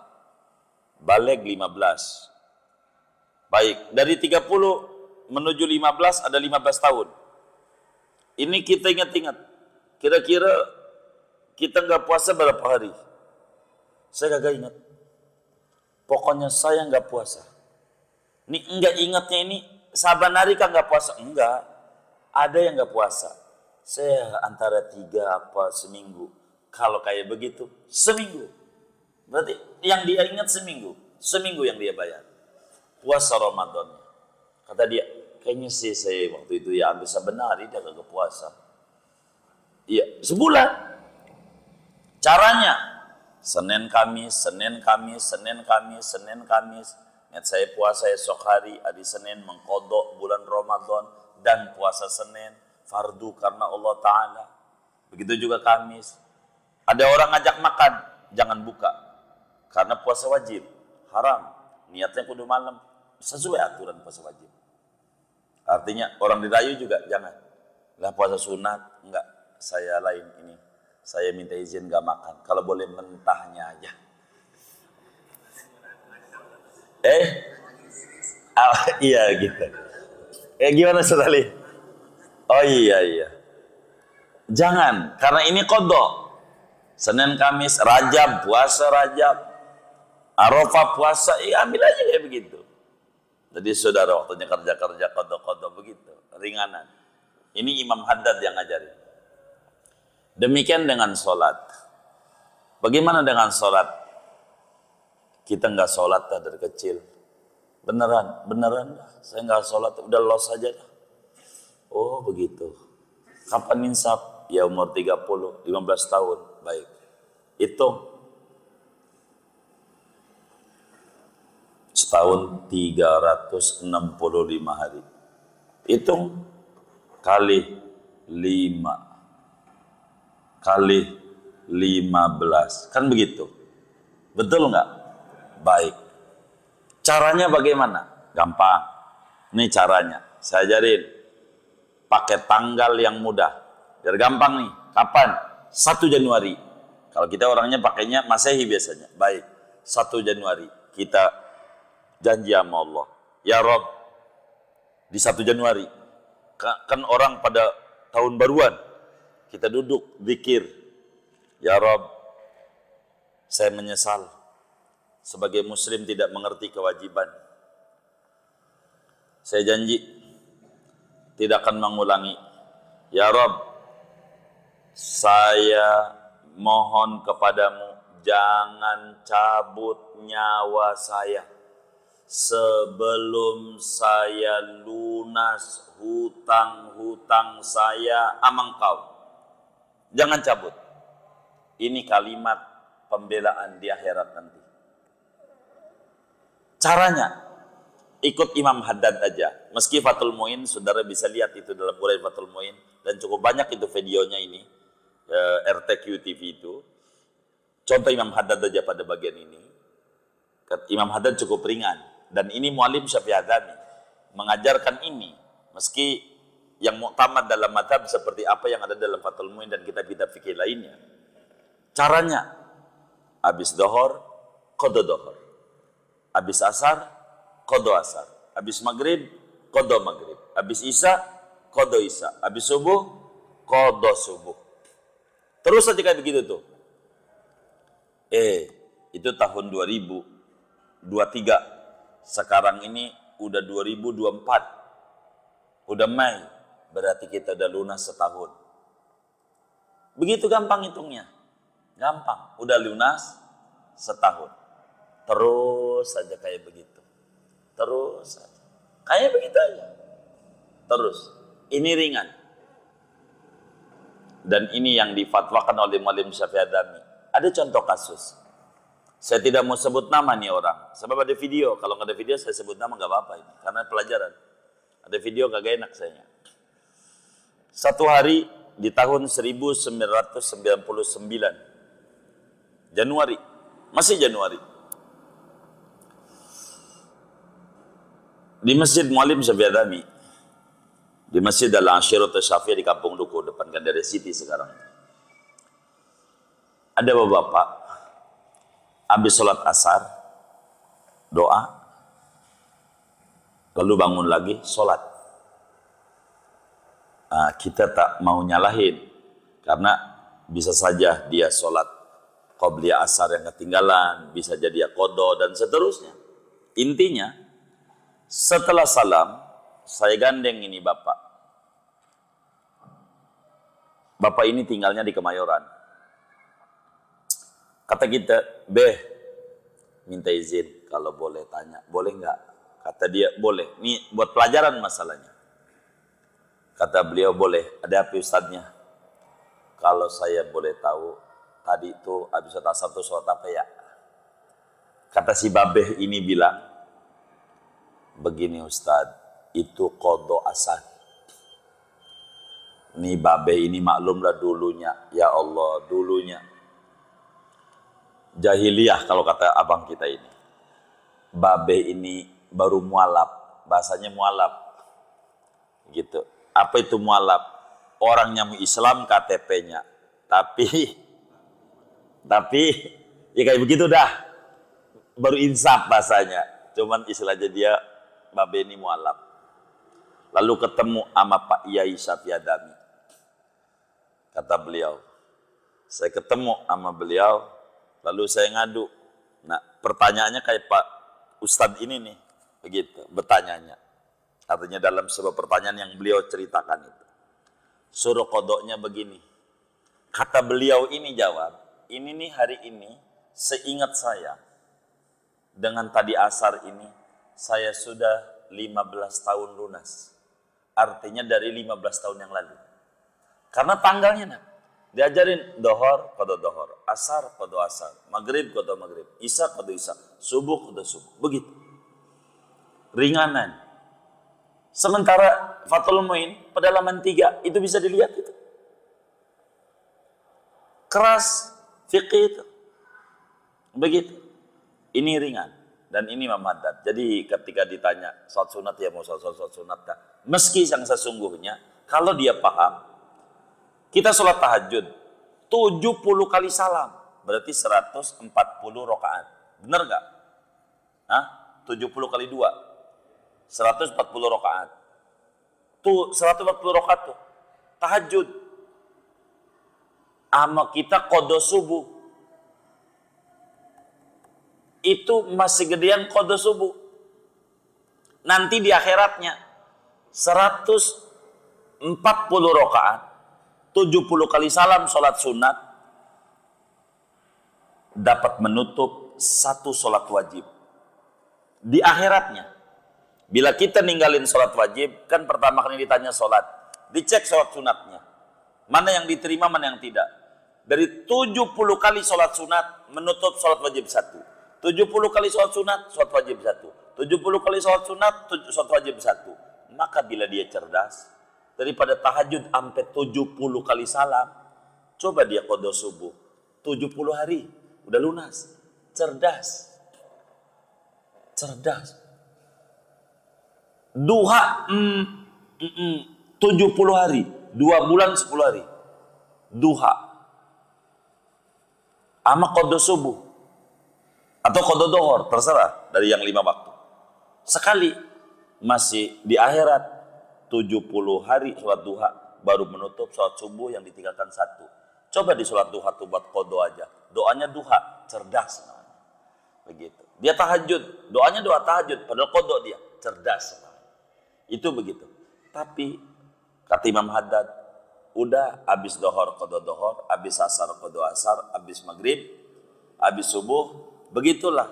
A: Baligh 15. Baik, dari 30 menuju 15 ada 15 tahun. Ini kita ingat-ingat. Kira-kira kita nggak puasa berapa hari? Saya kagak ingat. Pokoknya saya nggak puasa. Ini enggak ingatnya ini saban hari kan nggak puasa? Enggak. Ada yang nggak puasa. Saya antara 3 apa seminggu. Kalau kayak begitu seminggu. Berarti yang dia ingat seminggu. Seminggu yang dia bayar. Puasa Ramadan. Kata dia, kayaknya sih saya waktu itu ya hampir sebenarnya dia kagak puasa. Iya, sebulan. Caranya Senin Kamis, Senin Kamis, Senin Kamis, Senin Kamis. Ingat saya puasa esok hari, hari Senin mengkodok bulan Ramadan dan puasa Senin fardu karena Allah Ta'ala. Begitu juga Kamis. Ada orang ngajak makan, jangan buka karena puasa wajib, haram. Niatnya kudu malam, sesuai aturan puasa wajib. Artinya orang dirayu juga jangan. Lah puasa sunat, enggak, saya lain ini. Saya minta izin gak makan, kalau boleh mentahnya aja. Iya gitu. Gimana Sudali? Oh iya. Jangan, karena ini kodok. Senin Kamis, Rajab, puasa Rajab. Arafah puasa, ambil aja kayak begitu. Jadi saudara waktunya kerja-kerja kodok-kodok begitu. Ringanan. Ini Imam Haddad yang ngajarin. Demikian dengan sholat. Bagaimana dengan sholat? Kita nggak sholat dari kecil. Beneran dah. Saya nggak sholat, udah los aja dah. Oh begitu. Kapan insaf? Ya umur 30, 15 tahun. Baik. Hitung. Setahun 365 hari. Hitung kali 5 kali 15. Kan begitu. Betul nggak? Baik. Caranya bagaimana? Gampang. Ini caranya. Saya ajarin. Pakai tanggal yang mudah. Biar gampang nih. Kapan? 1 Januari. Kalau kita orangnya pakainya Masehi biasanya. Baik. 1 Januari. Kita janji sama Allah. Ya Rob, di 1 Januari. Kan orang pada tahun baruan. Kita duduk, zikir. Ya Rob, saya menyesal. Sebagai muslim tidak mengerti kewajiban. Saya janji tidak akan mengulangi. Ya Rob, saya mohon kepadamu jangan cabut nyawa saya. sebelum saya lunas hutang-hutang saya sama engkau. Jangan cabut. Ini kalimat pembelaan di akhirat nanti. Caranya, ikut Imam Haddad aja. Meski Fathul Muin, saudara bisa lihat itu dalam uraian Fathul Muin. Dan cukup banyak itu videonya ini. RTQ TV itu. Contoh Imam Haddad aja pada bagian ini. Imam Haddad cukup ringan. Dan ini Muallim Syafi'i Adzami. Mengajarkan ini. Meski yang muktamad dalam madhab seperti apa yang ada dalam Fathul Muin dan kitab-kitab fikih lainnya. Caranya, habis dohor, qadha dohor. Habis asar, qadha asar. Habis maghrib, qadha maghrib. Habis isya, qadha isya. Habis subuh, qadha subuh. Terus saja kayak begitu tuh. Itu tahun 2023. Sekarang ini udah 2024. Udah Mei. Berarti kita udah lunas setahun. Begitu gampang hitungnya. Gampang. Udah lunas setahun. Terus saja kayak begitu. Terus saja. Kayak begitu aja. Terus. Ini ringan. Dan ini yang difatwakan oleh Muallim Syafi'i Adzami. Ada contoh kasus. Saya tidak mau sebut nama nih orang. Sebab ada video. Kalau nggak ada video saya sebut nama nggak apa-apa ini. Karena pelajaran. Ada video kagak enak saya. Satu hari di tahun 1999. Januari. Masih Januari. Di Masjid Muallim Syafi'i Adzami. Di Masjid Al-Ashirat Syafi'i di Kampung Duku, depan Gandaria City sekarang. Ada bapak-bapak, habis sholat asar, doa, lalu bangun lagi, sholat. Kita tak mau nyalahin, karena bisa saja dia sholat qobliyah asar yang ketinggalan, bisa jadi qadha dan seterusnya. Intinya, setelah salam, saya gandeng ini bapak. Bapak ini tinggalnya di Kemayoran. Kata kita, minta izin kalau boleh tanya. Boleh nggak? Kata dia, boleh. Ini buat pelajaran masalahnya. Kata beliau, boleh. Ada apa ustadznya? Kalau saya boleh tahu, tadi itu habis sholat asar itu sholat apa ya? Kata si babeh ini bilang, begini ustadz, itu qadha asar. Nih babe ini maklumlah dulunya, ya Allah, dulunya jahiliyah kalau kata abang kita ini. Babe ini baru mualaf, bahasanya mualaf. Gitu. Apa itu mualaf? Orangnya mau Islam KTP-nya. Tapi ya kayak begitu dah. Baru insaf bahasanya. Cuman istilahnya dia babe ini mualaf. Lalu ketemu sama Pak Yai Syafi'i Adzami. Kata beliau, saya ketemu sama beliau, lalu saya ngadu. Nah, pertanyaannya kayak Pak Ustadz ini nih, begitu, bertanyanya. Artinya dalam sebuah pertanyaan yang beliau ceritakan itu. Suruh kodoknya begini. Kata beliau ini jawab, ini nih hari ini, seingat saya, dengan tadi asar ini, saya sudah 15 tahun lunas. Artinya dari 15 tahun yang lalu. Karena tanggalnya, diajarin dohor, qadha dohor, asar, qadha asar, maghrib, qadha maghrib, isya, qadha isya, subuh, qadha subuh. Begitu. Ringanan. Sementara Fathul Muin, pedalaman 3, itu bisa dilihat itu. Keras, fikih itu. Begitu. Ini ringan. Dan ini Imam Haddad. Jadi ketika ditanya, sholat sunat ya mau sholat sunat dah. Meski yang sesungguhnya, kalau dia paham, kita sholat tahajud 70 kali salam, berarti 140 rakaat. Benar nggak? 70 kali 2, 140 rakaat. Tuh 140 rakaat tuh tahajud. Ama kita qadha subuh. Itu masih gedean qadha subuh. Nanti di akhiratnya 140 rakaat. 70 kali salam sholat sunat dapat menutup 1 sholat wajib. Di akhiratnya, bila kita ninggalin sholat wajib, kan pertama kali ditanya sholat, dicek sholat sunatnya. Mana yang diterima, mana yang tidak. Dari 70 kali sholat sunat, menutup sholat wajib 1. 70 kali sholat sunat, sholat wajib 1. 70 kali sholat sunat, sholat wajib 1. Maka bila dia cerdas, daripada tahajud sampai 70 kali salam, coba dia qada subuh. 70 hari, udah lunas. Cerdas. Cerdas. Duha 70 hari, 2 bulan 10 hari. Duha. Ama qada subuh atau qada dohor, terserah dari yang 5 waktu. Sekali masih di akhirat 70 hari sholat duha baru menutup sholat subuh yang ditinggalkan 1. Coba di sholat duha tuh buat qada aja. Doanya duha, cerdas. Begitu. Dia tahajud, doanya doa tahajud, padahal qada dia, cerdas. Itu begitu. Tapi kata Imam Haddad, udah habis dohor qada dohor, habis asar qada asar, habis maghrib, habis subuh, begitulah.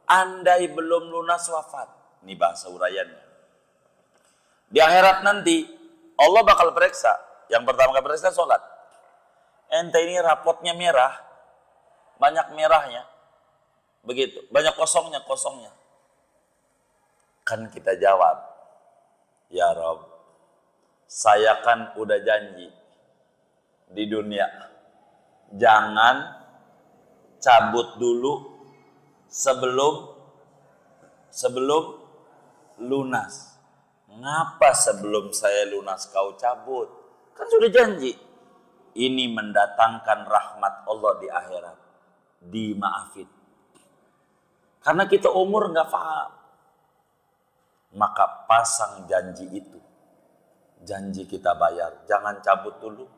A: Andai belum lunas wafat, ini bahasa uraiannya. Di akhirat nanti Allah bakal periksa. Yang pertama kali periksa sholat. Ente ini rapotnya merah, banyak merahnya. Begitu, banyak kosongnya. Kan kita jawab, ya Rob, saya kan udah janji di dunia, jangan cabut dulu sebelum lunas. Ngapa sebelum saya lunas kau cabut? Kan sudah janji. Ini mendatangkan rahmat Allah di akhirat. Dimaafin. Karena kita umur nggak paham. Maka pasang janji itu. Janji kita bayar. Jangan cabut dulu.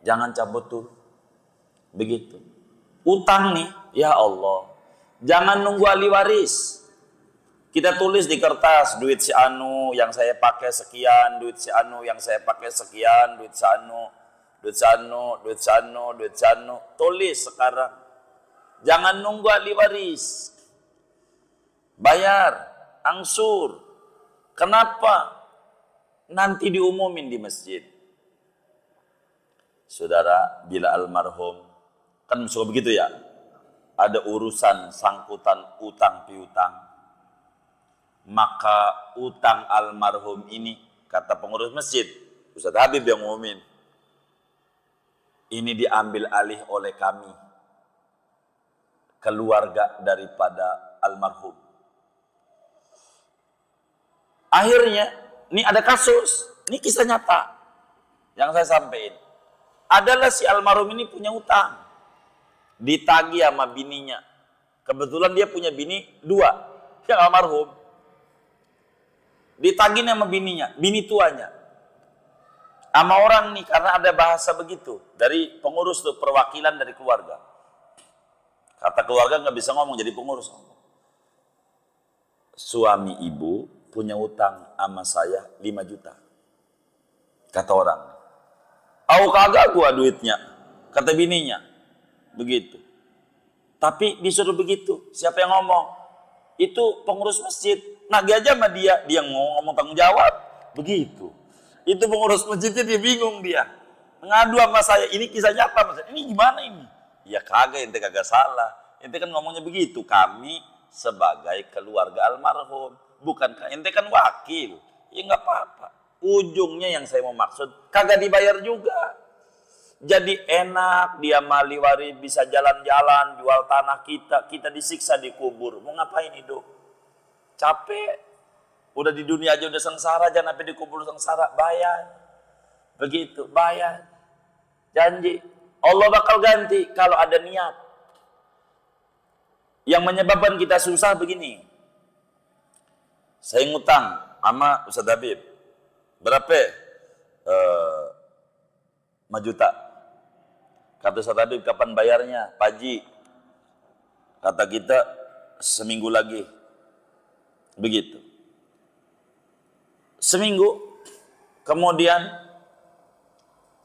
A: Jangan cabut dulu. Begitu. Utang nih, ya Allah. Jangan nunggu ahli waris. Kita tulis di kertas, duit si Anu yang saya pakai sekian, duit si Anu yang saya pakai sekian, duit si Anu, duit si Anu, duit si Anu, duit si Anu. Tulis sekarang. Jangan nunggu ahli waris. Bayar, angsur. Kenapa? Nanti diumumin di masjid. Saudara, bila almarhum, kan suka begitu ya, ada urusan sangkutan utang piutang, maka utang almarhum ini, kata pengurus masjid, Ustaz Habib yang ngumumin, ini diambil alih oleh kami, keluarga daripada almarhum. Akhirnya, ini ada kasus, ini kisah nyata yang saya sampaikan. Adalah si almarhum ini punya utang, ditagih sama bininya. Kebetulan dia punya bini 2, yang almarhum. Ditagih sama bininya, bini tuanya. Sama orang nih, karena ada bahasa begitu dari pengurus tuh, perwakilan dari keluarga. Kata keluarga nggak bisa ngomong, jadi pengurus. Suami ibu punya utang sama saya 5 juta. Kata orang. Au kagak gua duitnya, kata bininya. Begitu. Tapi disuruh begitu. Siapa yang ngomong? Itu pengurus masjid. Nagih aja sama dia ngomong tanggung jawab. Begitu. Itu pengurus masjidnya, dia bingung dia. Ngadu sama saya, ini kisah nyata Mas. Ini gimana ini? Ya kagak, ente kagak salah. Ente kan ngomongnya begitu. Kami sebagai keluarga almarhum. Bukan, ente kan wakil. Ya nggak apa-apa. Ujungnya yang saya mau maksud, kagak dibayar juga. Jadi enak, dia mali wari bisa jalan-jalan, jual tanah kita disiksa di kubur. Mau ngapain hidup? Capek. Udah di dunia aja udah sengsara, jangan sampai di kubur sengsara. Bayar. Begitu, bayar. Janji. Allah bakal ganti kalau ada niat. Yang menyebabkan kita susah begini. Saya ngutang sama Ustaz Habib. Berapa? 5 juta. Kata Ustaz Habib, kapan bayarnya? Pagi. Kata kita, seminggu lagi. Begitu. Seminggu, kemudian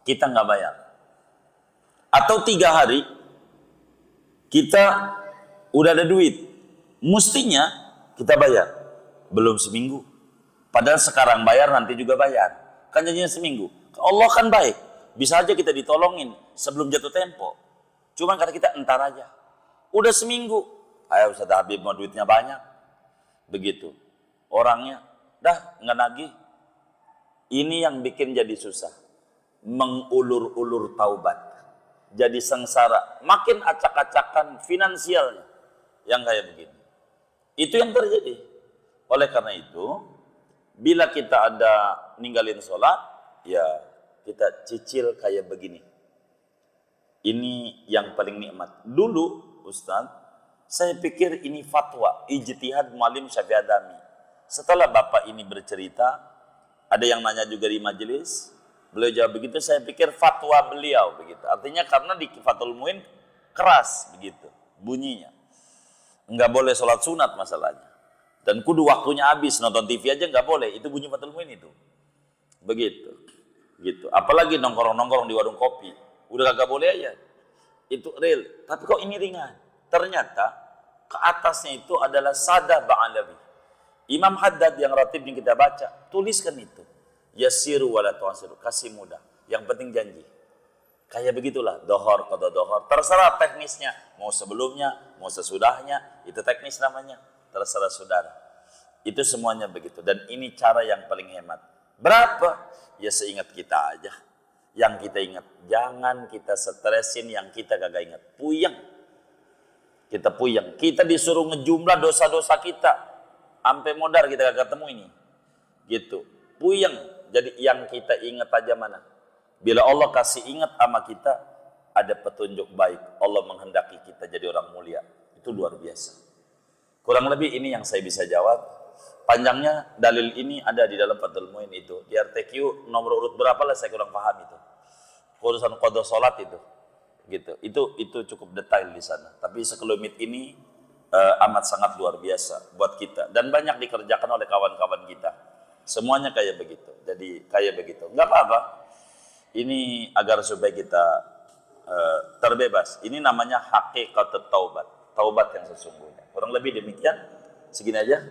A: kita nggak bayar. Atau 3 hari, kita udah ada duit. Mestinya kita bayar. Belum seminggu. Padahal sekarang bayar, nanti juga bayar. Kan janjinya seminggu. Allah kan baik. Bisa aja kita ditolongin sebelum jatuh tempo. Cuman kata kita entar aja. Udah seminggu. Ayo Ustaz Habib mau duitnya banyak. Begitu. Orangnya, dah nggak nagih. Ini yang bikin jadi susah. Mengulur-ulur taubat. Jadi sengsara. Makin acak-acakan finansialnya. Yang kayak begini. Itu yang terjadi. Oleh karena itu, bila kita ada ninggalin sholat, ya kita cicil kayak begini. Ini yang paling nikmat. Dulu, Ustaz, saya pikir ini fatwa, ijtihad Muallim Syafi'i Adami. Setelah Bapak ini bercerita, ada yang nanya juga di majelis, beliau jawab begitu, saya pikir fatwa beliau begitu. Artinya karena di Fathul Muin keras begitu bunyinya. Enggak boleh sholat sunat masalahnya. Dan kudu waktunya habis, nonton TV aja nggak boleh. Itu bunyi Fathul Muin itu. Begitu. Gitu. Apalagi nongkrong-nongkrong di warung kopi. Udah kagak boleh aja. Itu real. Tapi kok ini ringan? Ternyata ke atasnya itu adalah Sadah Ba'alawi. Imam Haddad yang ratib yang kita baca, tuliskan itu. Yasiru wala tu'asiru. Kasih mudah. Yang penting janji. Kayak begitulah. Dohor, qada dohor. Terserah teknisnya. Mau sebelumnya, mau sesudahnya. Itu teknis namanya. Terserah saudara. Itu semuanya begitu. Dan ini cara yang paling hemat. Berapa? Ya seingat kita aja. Yang kita ingat. Jangan kita stresin yang kita kagak ingat. Puyeng. Kita puyeng. Kita disuruh ngejumlah dosa-dosa kita. Sampai modar kita kagak ketemu ini. Gitu. Puyeng. Jadi yang kita ingat aja mana? Bila Allah kasih ingat sama kita, ada petunjuk baik. Allah menghendaki kita jadi orang mulia. Itu luar biasa. Kurang lebih ini yang saya bisa jawab. Panjangnya dalil ini ada di dalam Fathul Muin itu. Di RTQ nomor urut berapa lah saya kurang paham itu. Urusan qada salat itu. Gitu. Itu cukup detail di sana. Tapi sekelumit ini amat sangat luar biasa buat kita. Dan banyak dikerjakan oleh kawan-kawan kita. Semuanya kayak begitu. Jadi kayak begitu. Enggak apa-apa. Ini agar supaya kita terbebas. Ini namanya haqiqatut taubat. Taubat yang sesungguhnya. Kurang lebih demikian. Segini aja.